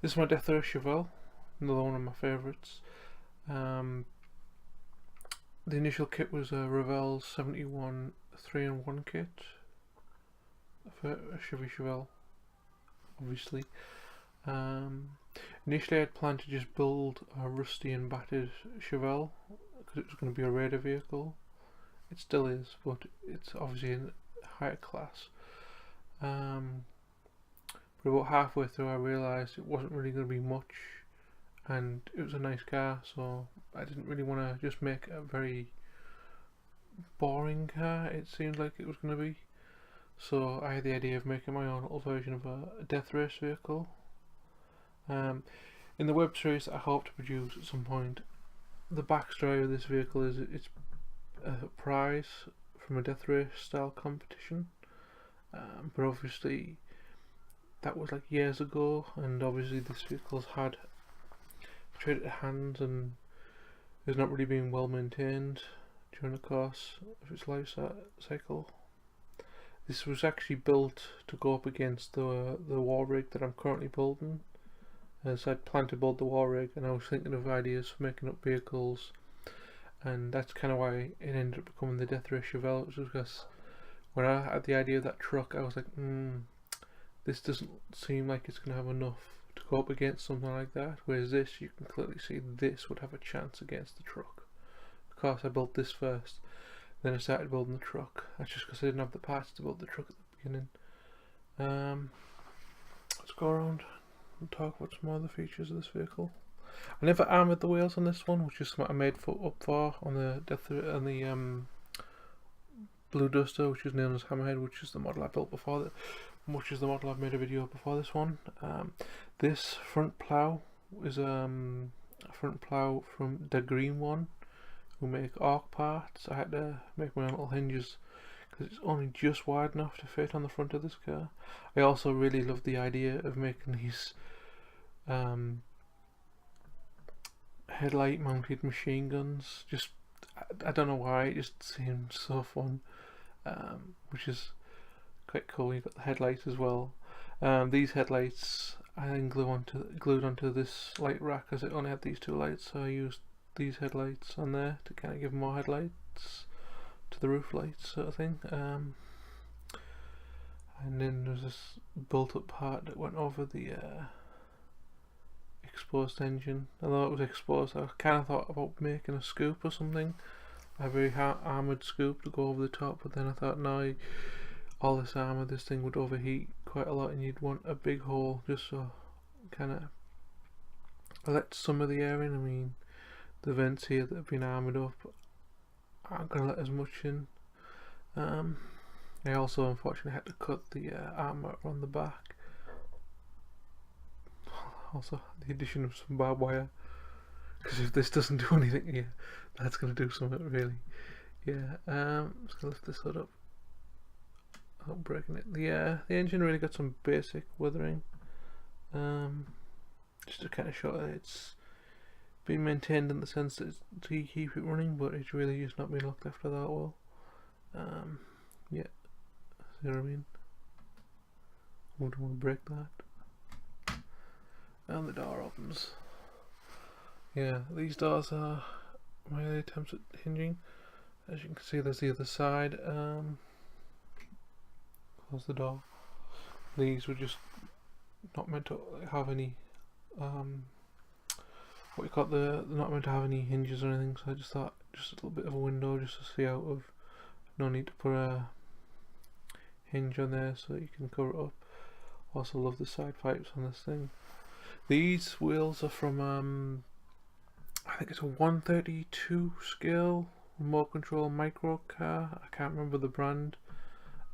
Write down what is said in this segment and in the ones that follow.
This is my Death Race Chevelle, another one of my favourites. The initial kit was a Revell 71 3-in-1 kit for a Chevy Chevelle, obviously. Initially I'd planned to just build a rusty and battered Chevelle because it was going to be a raider vehicle. It still is, but it's obviously in higher class. But about halfway through I realised it wasn't really going to be much, and it was a nice car, so I didn't really want to just make a very boring car. It seemed like it was going to be. So I had the idea of making my own little version of a death race vehicle. In the web series I hope to produce at some point, the backstory of this vehicle is it's a prize from a death race style competition, but obviously that was like years ago, and obviously this vehicle's had traded hands and has not really been well maintained during the course of its life cycle. This was actually built to go up against the war rig that I'm currently building, as I'd planned to build the war rig and I was thinking of ideas for making up vehicles, and that's kind of why it ended up becoming the Death Race Chevelle. It was because when I had the idea of that truck I was like, this doesn't seem like it's going to have enough to go up against something like that, whereas this, you can clearly see this would have a chance against the truck. Of course I built this first, then I started building the truck. That's just because I didn't have the parts to build the truck at the beginning. Let's go around and talk about some more of the features of this vehicle. I never armoured the wheels on this one, which is something I made up for on the Blue Duster, which is known as Hammerhead, which is the model I built before which is the model I've made a video before this one. This front plow is a front plow from the green one, who make arc parts. I had to make my own little hinges because it's only just wide enough to fit on the front of this car. I also really love the idea of making these headlight mounted machine guns. Just I don't know why, it just seems so fun, which is quite cool. You've got the headlights as well. These headlights I then glued onto this light rack, as it only had these two lights, so I used these headlights on there to kind of give more headlights to the roof lights, sort of thing. And then there's this built up part that went over the exposed engine. Although it was exposed, I kind of thought about making a scoop or something, a very armoured scoop to go over the top, but then I thought, no, all this armour, this thing would overheat quite a lot and you'd want a big hole just so kind of let some of the air in. I mean, the vents here that have been armoured up aren't going to let as much in. I also unfortunately had to cut the armour on the back. Also the addition of some barbed wire, because if this doesn't do anything here, that's going to do something really. Yeah, I'm just going to lift this hood up. Not breaking it. The engine really got some basic weathering, just to kind of show that it's been maintained in the sense that to keep it running, but it's really just not been looked after that well. Yeah, see what I mean? I wouldn't want to break that. And the door opens. Yeah, these doors are my early attempts at hinging. As you can see, there's the other side. Close the door. These were just not meant to have any they're not meant to have any hinges or anything, so I just thought just a little bit of a window just to see out of. No need to put a hinge on there so you can cover it up. Also love the side pipes on this thing. These wheels are from I think it's a 132 scale remote control micro car. I can't remember the brand.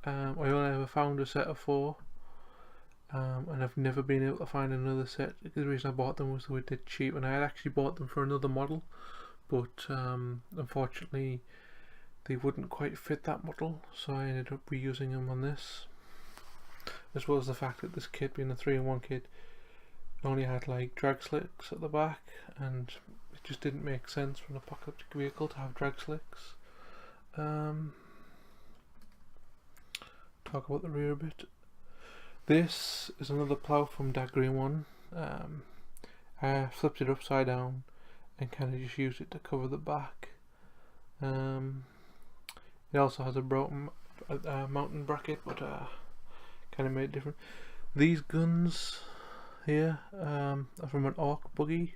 I only ever found a set of 4, and I've never been able to find another set. The reason I bought them was they were dead cheap, and I had actually bought them for another model, but unfortunately they wouldn't quite fit that model, so I ended up reusing them on this. As well as the fact that this kit, being a 3-in-1 kit, only had like drag slicks at the back, and it just didn't make sense for an apocalyptic vehicle to have drag slicks. Talk about the rear a bit. This is another Plow from that green one. I flipped it upside down and kind of just used it to cover the back. It also has a broken mountain bracket, but kind of made it different. These guns here are from an Orc buggy.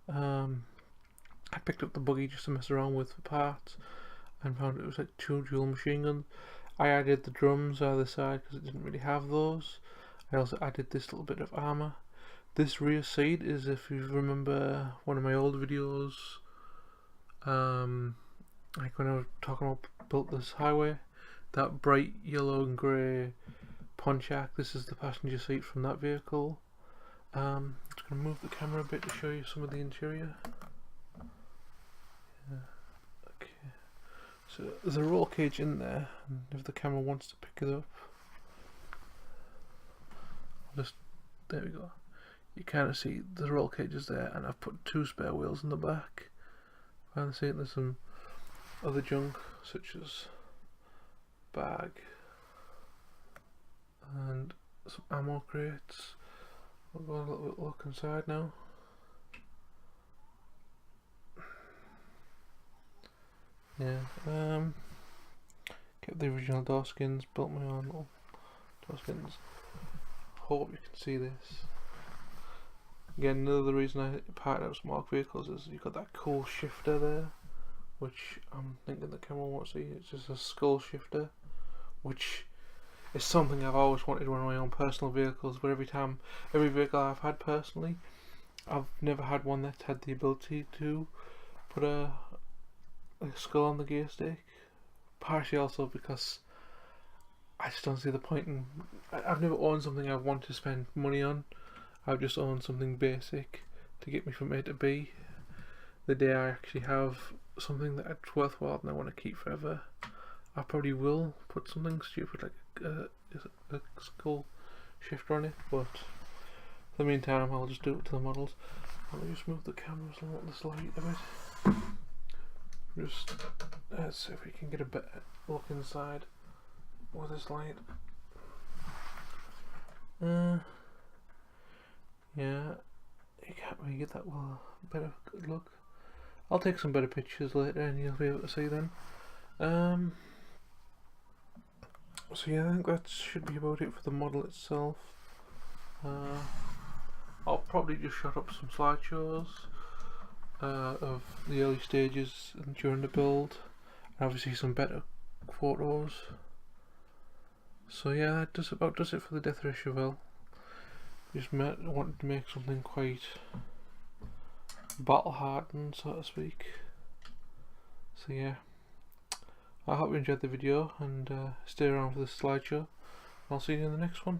I picked up the buggy just to mess around with for parts and found it was like 2 dual machine guns. I added the drums either side because it didn't really have those. I also added this little bit of armor. This rear seat is, if you remember one of my old videos, like when I was talking about built this highway, that bright yellow and grey Pontiac, this is the passenger seat from that vehicle. I'm just going to move the camera a bit to show you some of the interior. Yeah. Okay, so there's a roll cage in there, and if the camera wants to pick it up, there we go. You kind of see the roll cages there, and I've put 2 spare wheels in the back. And there's some other junk such as bag and some ammo crates. We'll go a little bit look inside now. Yeah, kept the original door skins, built my own little door skins. Hope you can see this. Again, another reason I parked out small vehicles is you've got that cool shifter there, which I'm thinking the camera won't see. It's just a skull shifter, which is something I've always wanted one of my own personal vehicles, but every vehicle I've had personally, I've never had one that's had the ability to put a skull on the gear stick. Partially also because I just don't see the point in. I've never owned something I want to spend money on. I've just owned something basic to get me from A to B. The day I actually have something that's worthwhile and I want to keep forever, I probably will put something stupid like a skull shifter on it, but for the meantime I'll just do it to the models. Let me just move the cameras and let this light a bit. Just let's see if we can get a better look inside with this light. Yeah, you can't really get that better good look. I'll take some better pictures later and you'll be able to see then. So yeah, I think that should be about it for the model itself. I'll probably just shut up some slideshows of the early stages and during the build, and obviously some better photos. So yeah, that does it for the Death Ray Chevelle. Just wanted to make something quite battle hardened, so to speak. So yeah, I hope you enjoyed the video and stay around for the slideshow. I'll see you in the next one.